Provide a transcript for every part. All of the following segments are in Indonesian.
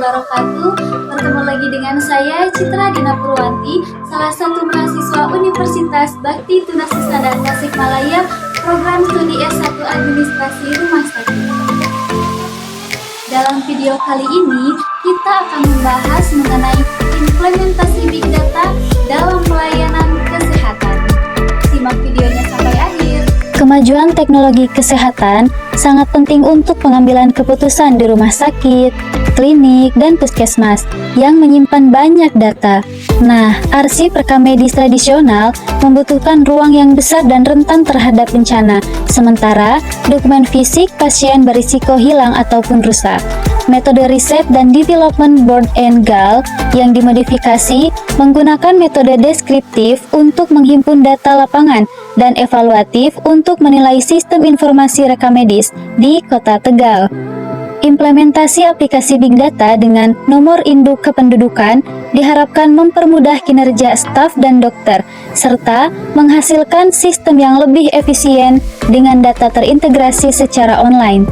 wabarakatuh. Bertemu lagi dengan saya Citra Dina Purwanti, salah satu mahasiswa Universitas Bakti Tunasisada Tasikmalaya, program studi S1 Administrasi Rumah Sakit. Dalam video kali ini, kita akan membahas mengenai implementasi Big Data dalam pelayanan kesehatan. Simak videonya sampai akhir. Kemajuan teknologi kesehatan sangat penting untuk pengambilan keputusan di rumah sakit, klinik, dan puskesmas yang menyimpan banyak data. Nah, arsip rekam medis tradisional membutuhkan ruang yang besar dan rentan terhadap bencana, sementara dokumen fisik pasien berisiko hilang ataupun rusak. Metode riset dan development Born and Gall yang dimodifikasi menggunakan metode deskriptif untuk menghimpun data lapangan dan evaluatif untuk menilai sistem informasi rekam medis di Kota Tegal. Implementasi aplikasi Big Data dengan nomor induk kependudukan diharapkan mempermudah kinerja staf dan dokter, serta menghasilkan sistem yang lebih efisien dengan data terintegrasi secara online.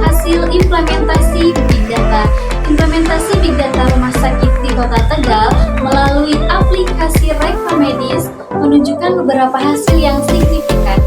Hasil implementasi Big Data. Implementasi Big Data rumah sakit di Kota Tegal melalui aplikasi rekam medis menunjukkan beberapa hasil yang signifikan.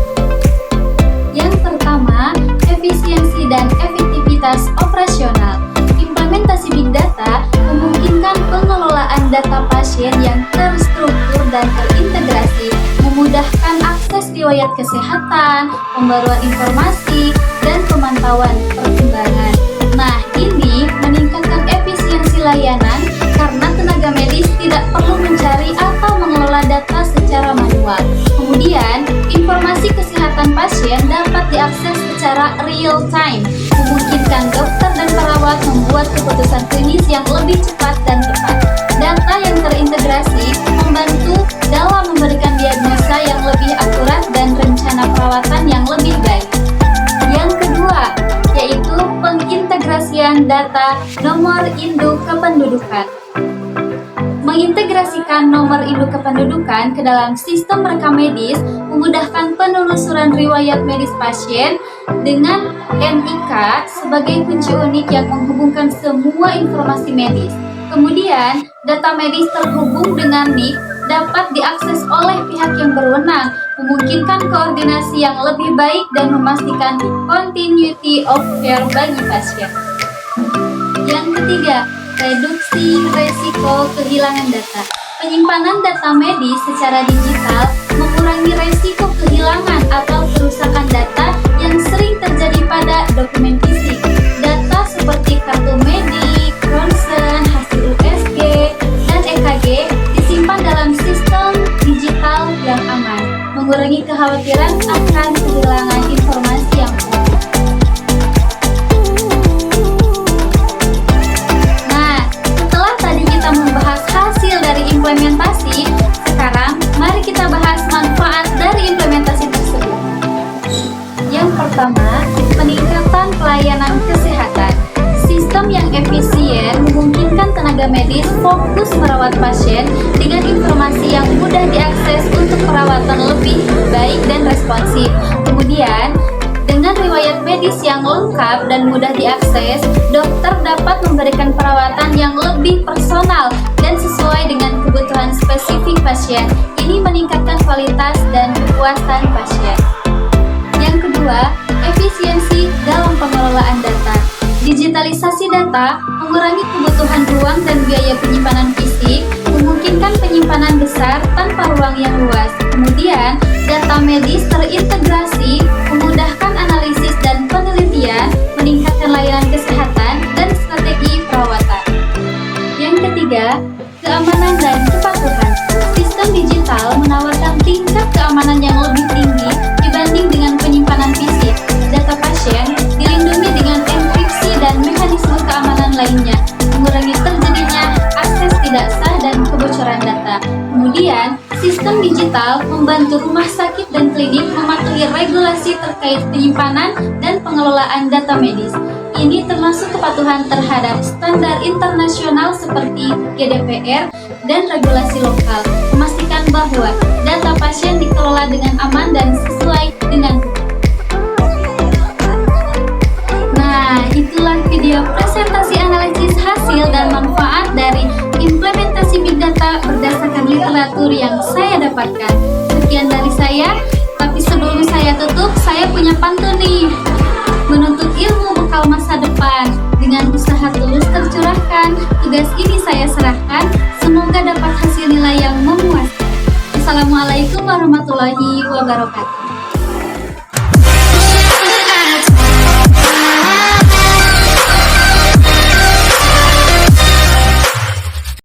Yang pertama, efisiensi dan efektivitas operasional. Implementasi Big Data memungkinkan pengelolaan data pasien yang terstruktur dan terintegrasi, memudahkan akses riwayat kesehatan, pembaruan informasi, dan pemantauan perkembangan. Nah, ini meningkatkan efisiensi layanan karena tenaga medis tidak perlu mencari atau mengelola data secara manual. Kemudian, informasi kesehatan pasien dapat diakses secara real time, memungkinkan dokter dan perawat membuat keputusan klinis yang lebih cepat dan tepat. Data yang terintegrasi membantu dalam memberikan diagnosa yang lebih akurat dan rencana perawatan yang lebih baik. Yang kedua, yaitu pengintegrasian data nomor induk kependudukan. Mengintegrasikan nomor induk kependudukan ke dalam sistem rekam medis memudahkan penelusuran riwayat medis pasien dengan NIK sebagai kunci unik yang menghubungkan semua informasi medis. Kemudian, data medis terhubung dengan NIK dapat diakses oleh pihak yang berwenang, memungkinkan koordinasi yang lebih baik dan memastikan continuity of care bagi pasien. Yang ketiga, reduksi resiko kehilangan data. Penyimpanan data medis secara digital mengurangi resiko kehilangan atau kerusakan data yang sering terjadi pada dokumen fisik. Data seperti kartu medik, ronsen, hasil USG, dan EKG disimpan dalam sistem digital yang aman, mengurangi kekhawatiran akan kehilangan informasi yang penting. Nah, setelah tadi kita membahas hasil dari implementasi, sekarang mari kita bahas manfaat dari implementasi tersebut. Yang pertama, peningkatan pelayanan kesehatan. Sistem yang efisien memungkinkan tenaga medis fokus merawat pasien dengan informasi yang mudah diakses untuk perawatan lebih baik dan responsif. Kemudian, dengan riwayat medis yang lengkap dan mudah diakses, dokter dapat memberikan perawatan yang lebih personal dan sesuai dengan kebutuhan spesifik pasien. Ini meningkatkan kualitas dan kepuasan pasien. Yang kedua, efisiensi dalam pengelolaan data. Digitalisasi data mengurangi kebutuhan ruang dan biaya penyimpanan fisik, memungkinkan penyimpanan besar tanpa ruang yang luas. Kemudian, data medis terintegrasi, memudahkan analisis dan penelitian, meningkatkan layanan kesehatan dan strategi perawatan. Yang ketiga, keamanan dan kepatuhan. Sistem digital menawarkan tingkat keamanan yang lebih tinggi dibanding dengan penyimpanan fisik. Data pasien dilindungi dengan enkripsi dan mekanisme keamanan lainnya, mengurangi terjadinya akses tidak sah dan kebocoran data. Kemudian, sistem digital membantu rumah sakit dan klinik mematuhi regulasi terkait penyimpanan dan pengelolaan data medis. Ini termasuk kepatuhan terhadap standar internasional seperti GDPR dan regulasi lokal, memastikan bahwa data pasien dikelola dengan aman dan sesuai dengan hukum. video presentasi analisis hasil dan manfaat dari implementasi Big Data berdasarkan literatur yang saya dapatkan. Sekian dari saya, tapi sebelum saya tutup, saya punya pantun nih. Menuntut ilmu bekal masa depan, dengan usaha tulus tercurahkan, tugas ini saya serahkan, semoga dapat hasil nilai yang memuaskan. Assalamualaikum warahmatullahi wabarakatuh.